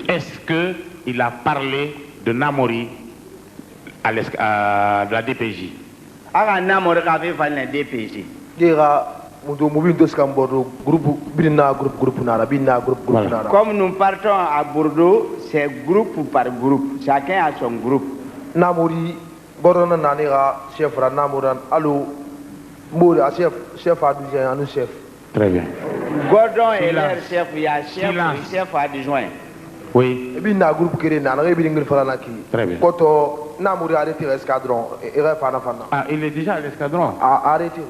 Est-ce qu'il a parlé de Namori à la DPJ? Namori a fait la DPJ. Comme nous partons à Bordeaux, c'est groupe par groupe. Chacun a son groupe. Namori, Gordon Nanera, chef Namoran, allo, Mouri, chef adjoint, nous chef. Très bien. Gordon est leur chef, il y a chef adjoint. Oui. Et puis, il y a un groupe qui est là, très bien. Quand Namori a arrêté l'escadron, ah, il est déjà à l'escadron? Arrêté.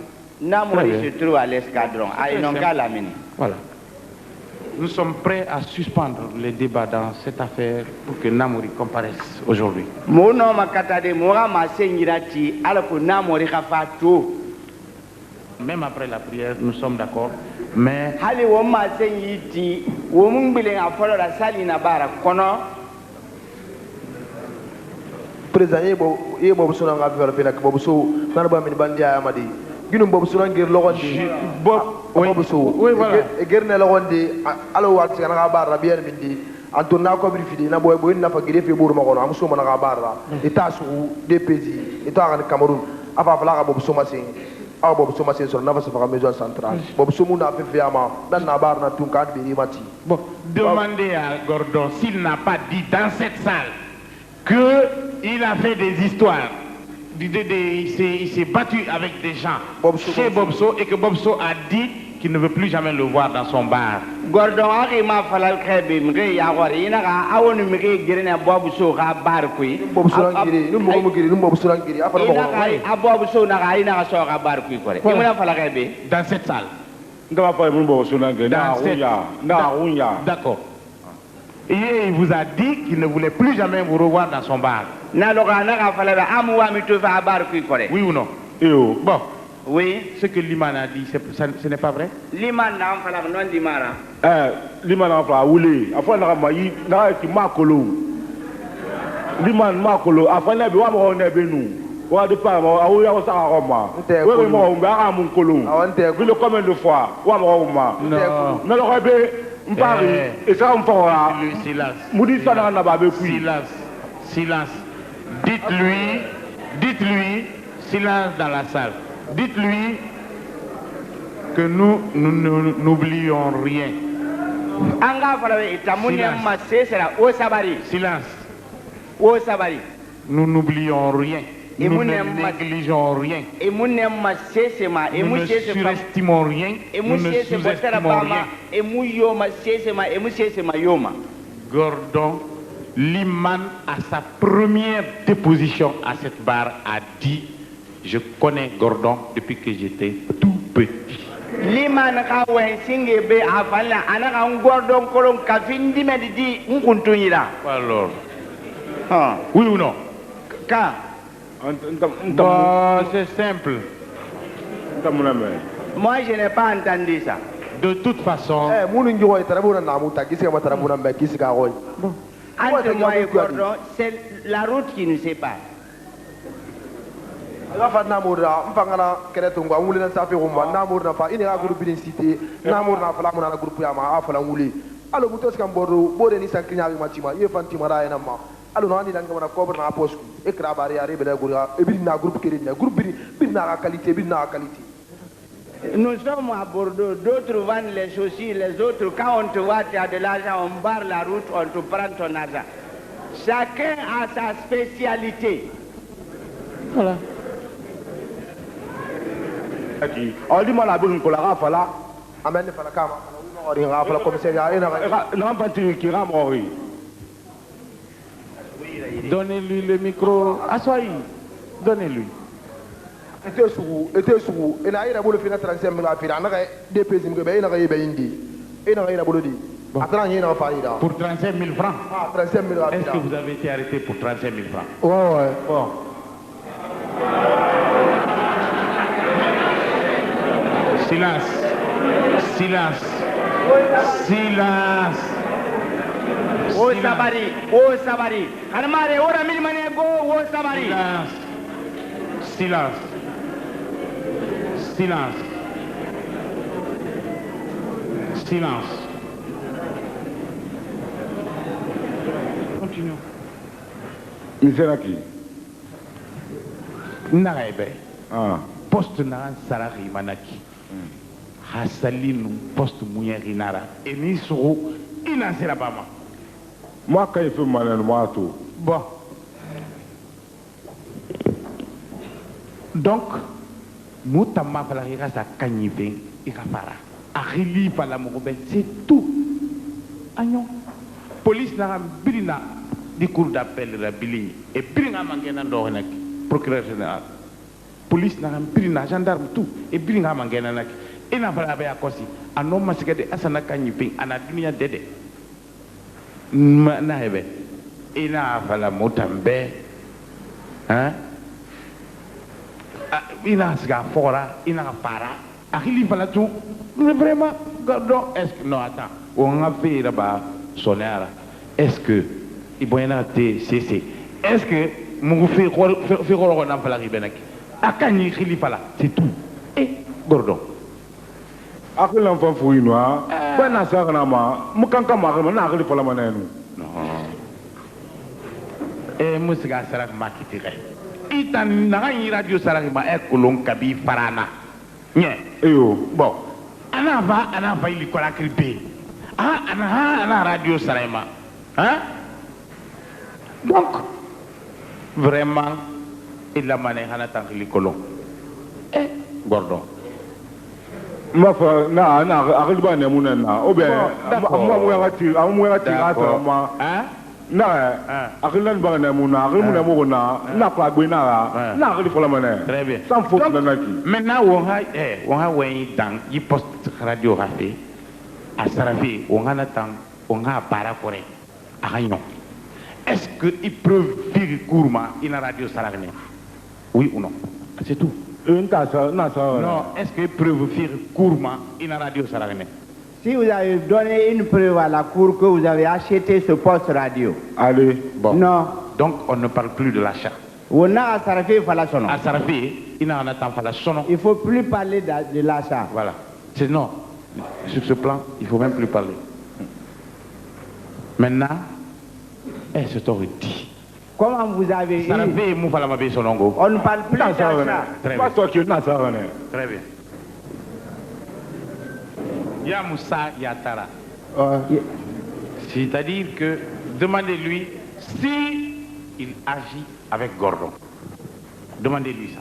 Namori se trouve à l'escadron, à Inonga Lamine. Voilà. Nous sommes prêts à suspendre les débats dans cette affaire pour que Namori comparaisse aujourd'hui. Même après la prière, nous sommes d'accord. Mais président, il y a beaucoup Gino Bob Sunan Gir Logondi, Bob Su, Gerne Logondi, Alawat Sanabara, Bien Mindi, Antona Cobrifidi, Naboy, Nafagiri, Burmon, Amsumana Barra, Itasu, DPZ, Itan Cameroon, Afafla Bob Somasing, our Bob Somasing, or Navas of Maison Central, Bob Sumuna Fiama, Nanabarna, Tunkan, Birimati. Demandez à Gordon s'il n'a pas dit dans cette salle qu'il a fait des histoires. Il s'est battu avec des gens chez Bobso et que Bobso a dit qu'il ne veut plus jamais le voir dans son bar. Gordon Arima Falal Krebi, Mre Yawari, Inaga, Awon Mre Girena Bobso, Bar Kui, Bobso, Abobso, Naraina, Sora Bar Kui, dans cette salle. D'accord. Et il vous a dit qu'il ne voulait plus jamais vous revoir dans son bar. Oui ou non? Bon. Oui. Ce que Liman a dit, ce n'est pas vrai? Liman n'a pas non Limara. Liman n'a pas voulu. Après, on a dit Makolo. Liman Makolo. Après, on a dit nous. On a dit pas, on a dit ça à Roma. Oui, mais on a dit Makolo. Oui, le combien de fois? On a dit non. Non, Paris, et ça on fera. Silence. Dites-lui, silence dans la salle. Dites-lui que nous n'oublions rien. Silence. Nous n'oublions rien. Nous ne négligeons rien. Nous ne surestimons rien. Nous ne sous-estimons rien. Gordon Liman, à sa première déposition à cette barre, a dit: je connais Gordon depuis que j'étais tout petit. Liman alors, oui ou non? Bon, c'est simple. Moi, je n'ai pas entendu ça. De toute façon, entre moi et Gordon, c'est la route qui nous sépare. Alors, on a dit que nous avons un poste et que nous avons un groupe qui qualité. Nous sommes à Bordeaux, d'autres vendent les chaussures, les autres, quand on te voit, tu as de l'argent, on barre la route, on te prend ton argent. Chacun a sa spécialité. Voilà. On dit mal à Bourg Nicolas Fala. Amen, Falakama. On a commissariat. Donnez-lui le micro. Assoyez. Donnez-lui. Était sous. Et là, il a voulu faire 35 000 à faire. On a des pays qui ont indi. Et on a dit. Pour 35 000 francs. Ah, 35 000 francs. Est-ce que vous avez été arrêté pour 35 000 francs? Ouais. Bon. Silence. Oh Sabari. Anamare ora mil mane go oh Sabari. Silence. Silence. Continuons. Monsieur Naki. Narebe. Ah. Poste na sarari manaki. Hasalinu poste mouyeri nara. Et ni soro ina sera pas moi. Moi quand il fait mal moi tout. Bon. Donc, Moutama Falarira sa kanyibe ikafara. Arili pala mokobe, c'est tout. Agnon. Police n'a bilina di cour d'appel la bilini. Et bilinga mangena ndorenak. Procureur général. Police n'a bilina gendarme tout. Et bilinga mangena nak. Et n'a pas la kosi. Anom masikade asana kanyibe anadimia dede. Na hebe. Et n'a pas la motambe. Hein? Ina sga fora, ina para. Akili fala tout. Vraiment, gardons. Est-ce que non attends, on a fait là-bas sonara. Est-ce que il y a TCC? Est-ce que mon fait on a fait la ribenak? Akani khili fala, c'est tout. Et gordon. Akil l'enfant fouille noir. Ben na sa na ma, mukanka ma na akili fala manenu. Non. Et musiga sarak makitire. Itan naga radio saragima ekolon kabi farana nye eyo bon ana va il kola kribe ana radio saragima hein donc vraiment il a mané hana tankili kolon gordon ma fa na akilba ne munena obe amu ngati ata ma hein na akilna ba na muna akilna mo na kwa gbena na akili fola mané très bien sans faute nanaki maintenant on ha wen dans yi poste radio rafi a sarafi on a tang on a para coré ahanyo est-ce que ils peuvent faire courma in radio saragné oui ou non c'est tout non est-ce que ils peuvent faire courma in radio saragné? Si vous avez donné une preuve à la cour que vous avez acheté ce poste radio. Allez, bon. Non. Donc on ne parle plus de l'achat. On a à Sarafi, il faut la sonner. À Sarafi, il n'a pas la sonner. Il ne faut plus parler de l'achat. Voilà. C'est non. Sur ce plan, il ne faut même plus parler. Maintenant, c'est dit. Comment vous avez eu... On ne parle plus d'achat. Très bien. Ya Moussa Yatara. C'est-à-dire que demandez-lui si il agit avec Gordon. Demandez-lui ça.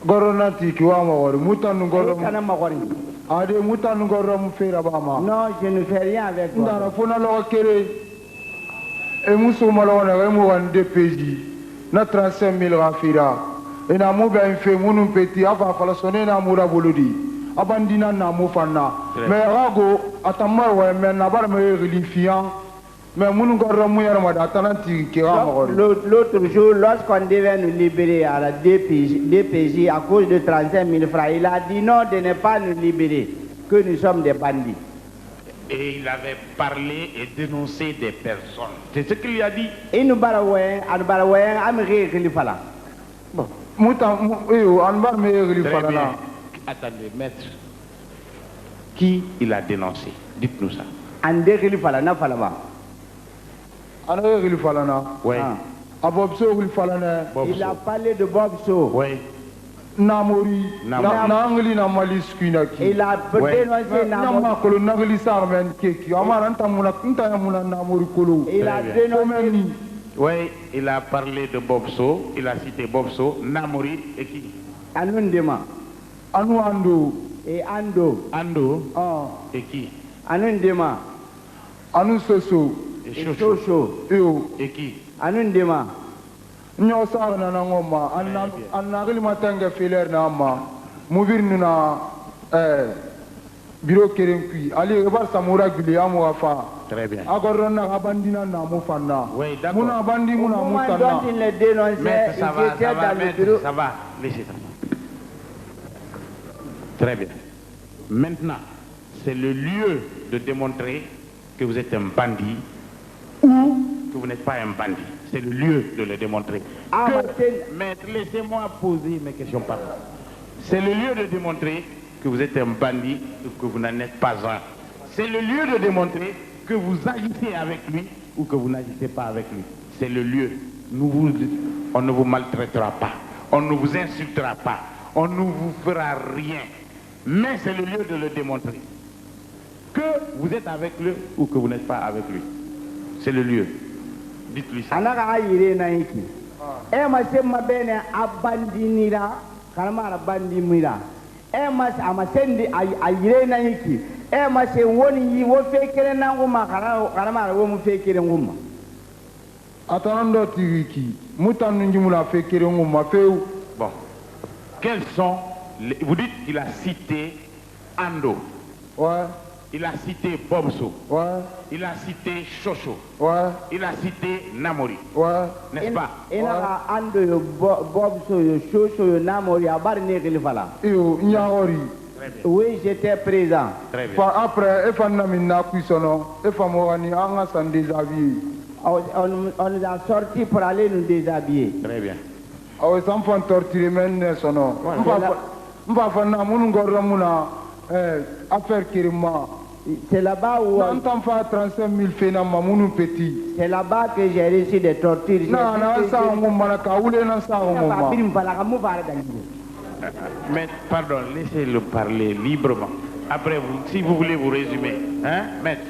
Gordon nanti kiwa magori mutanu Gordon ade mutanu Gordon mu fera bama. Non, je ne fais rien avec Gordon. Ndara fona lo kere e muso malo na e mu wan DPJ na 35 000 rafira. Ina mu ba infe munu peti ava fala sonena mura bolodi abandina na mu fanna mais rago atamar wa men na bar me relifiant mais munu Gordon mu yar ma da tananti ki wa magori. L'autre jour lorsqu'on devait nous libérer à la DPJ à cause de 35 000 francs, il a dit non de ne pas nous libérer, que nous sommes des bandits. Et il avait parlé et dénoncé des personnes. C'est ce qu'il lui a dit. Et nous baraoué américain Khalifala. Bon. Attendez, maître. Qui il a dénoncé? Dites-nous ça. Andé Khalifala, na falaba. Andé Khalifala na. Oui. Abobso Khalifala na. Il a parlé de Bobso. Oui. Namori. Nangli na malis kinaki. Il a dénoncé Namori. Namakolo nangli sarmen keki. Amara ntamuna ntamuna Namori kolo. Il a dénoncé. Oui, il a parlé de Bobso, il a cité Bobso, Namori et qui? Anundema. Anu Ando. Et Ando. Ando. Oh. Et qui? Anundema. Anu Soso. Et Chocho. Et qui? Anundema. Nyosar na ngoma. Anagili matanga filer na ama. Mubir nuna bureau kerenkui. Ali rebar samura gili amu afa. Très bien. Oui, d'accord. Dont il les dénonçait, Maître, ça va, ça va, laissez ça. Très bien. Maintenant, c'est le lieu de démontrer que vous êtes un bandit ou que vous n'êtes pas un bandit. C'est le lieu de le démontrer. Maître, laissez-moi poser mes questions par là. C'est le lieu de démontrer que vous êtes un bandit ou que vous n'en êtes pas un. C'est le lieu de démontrer que vous agissez avec lui ou que vous n'agissez pas avec lui. C'est le lieu. On ne vous maltraitera pas. On ne vous insultera pas. On ne vous fera rien. Mais c'est le lieu de le démontrer. Que vous êtes avec lui ou que vous n'êtes pas avec lui. C'est le lieu. Dites-lui ça. Bon. Quels sont les... Vous dites qu'il a cité Ando. Ouais. Il a cité Bobso. Ouais. Il a cité Chocho. Ouais. Il a cité Namori. Ouais. N'est-ce pas? Ando yo Bobso yo Chocho yo Namori abar ne Khalifa. Yo Nyahori. Oui, j'étais présent. Très bien. Après, il faut nous déshabiller. On nous a sortis pour aller nous déshabiller. Très bien. Les enfants torturés maintenant. C'est là-bas où... C'est là-bas que j'ai reçu des tortures. Mais pardon, laissez-le parler librement. Après, vous, si vous voulez vous résumer. Hein, maître?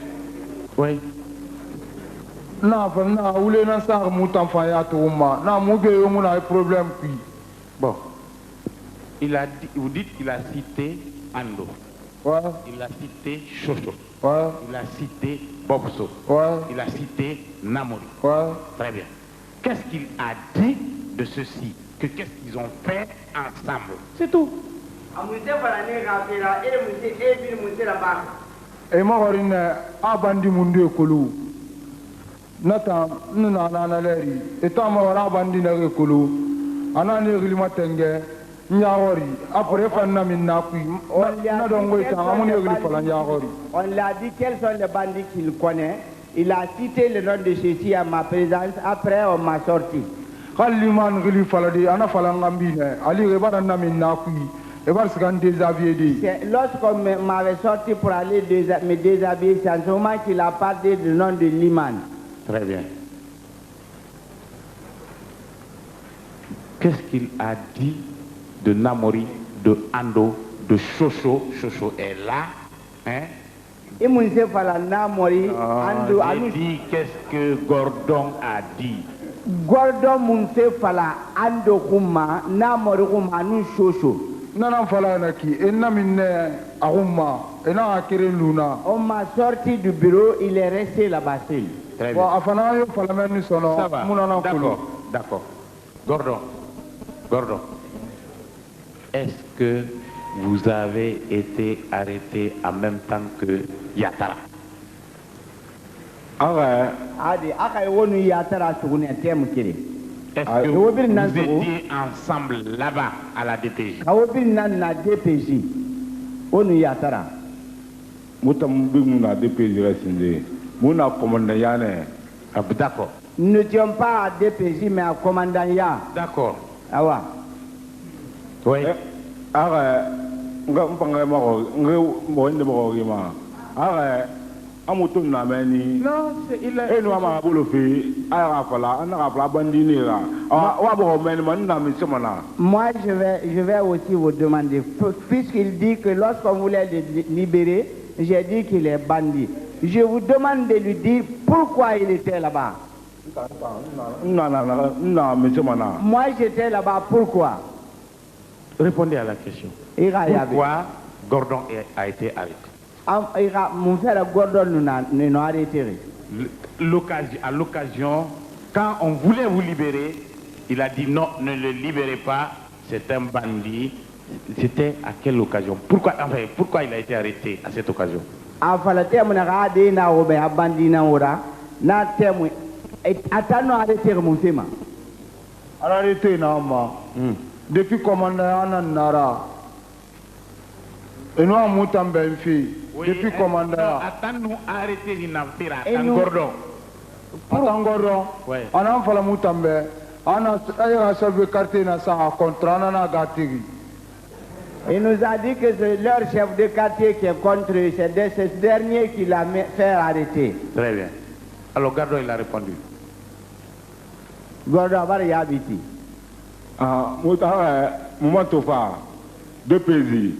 Oui. Bon. Il a dit, vous dites qu'il a cité Ando. Ouais. Il a cité Chocho. Ouais. Il a cité Bobso. Ouais. Il a cité Namori. Ouais. Très bien. Qu'est-ce qu'il a dit de ceci? Qu'est-ce qu'ils ont fait ensemble? C'est tout. Et moi, abandi mundu kulu. Nata nuna naleri. Et toi, moi, abandi nere kulu. Anani rilima tenge. Nyahori. Après, fanna minna kui. On l'a dit quels sont les bandits qu'il connaît. Il a cité le nom de ceci à ma présence. Après, on m'a sorti. Lorsqu'on m'avait sorti pour aller me déshabiller, c'est en ce moment qu'il a parlé du nom de Liman. Très bien. Qu'est-ce qu'il a dit de Namori, de Ando, de Chocho? Chocho est là. Hein? Et Namori, Ando, j'ai dit qu'est-ce que Gordon a dit. Gordon Mounse Fala, Ando Kuma, Namori Kuma, nous Chocho. On m'a sorti du bureau, il est resté là-bas seul. Très bien. Ça va. D'accord, d'accord. Gordon, est-ce que vous avez été arrêté en même temps que Yatara? Est-ce que vous étiez ensemble là-bas à la DPJ? D'accord. Nous n'étions pas à DPJ mais à commandant Ya. D'accord. Ah ouais. Oui. Non, il est... Moi, je vais aussi vous demander, puisqu'il dit que lorsqu'on voulait le libérer, j'ai dit qu'il est bandit. Je vous demande de lui dire pourquoi il était là-bas. Moi, j'étais là-bas, pourquoi? Répondez à la question. Pourquoi Gordon a été arrêté? Mon frère Gordon nous a arrêté. À l'occasion, quand on voulait vous libérer, il a dit non, ne le libérez pas, c'est un bandit. C'était à quelle occasion? Pourquoi il a été arrêté à cette occasion? Depuis commandant Nara, et nous avons depuis commandant. Attends-nous arrêter l'Inavtira, Gordon. Attends Gordon, on a fait la moutambe, on a servi carte na sa contrat, on a gâté. Il nous a dit que c'est leur chef de quartier qui est contre eux. C'est ce dernier qui l'a fait arrêter. Très bien. Alors Gardo, il a répondu. Gordo Abari Yabiti. Ah, moment de faire. De plaisir.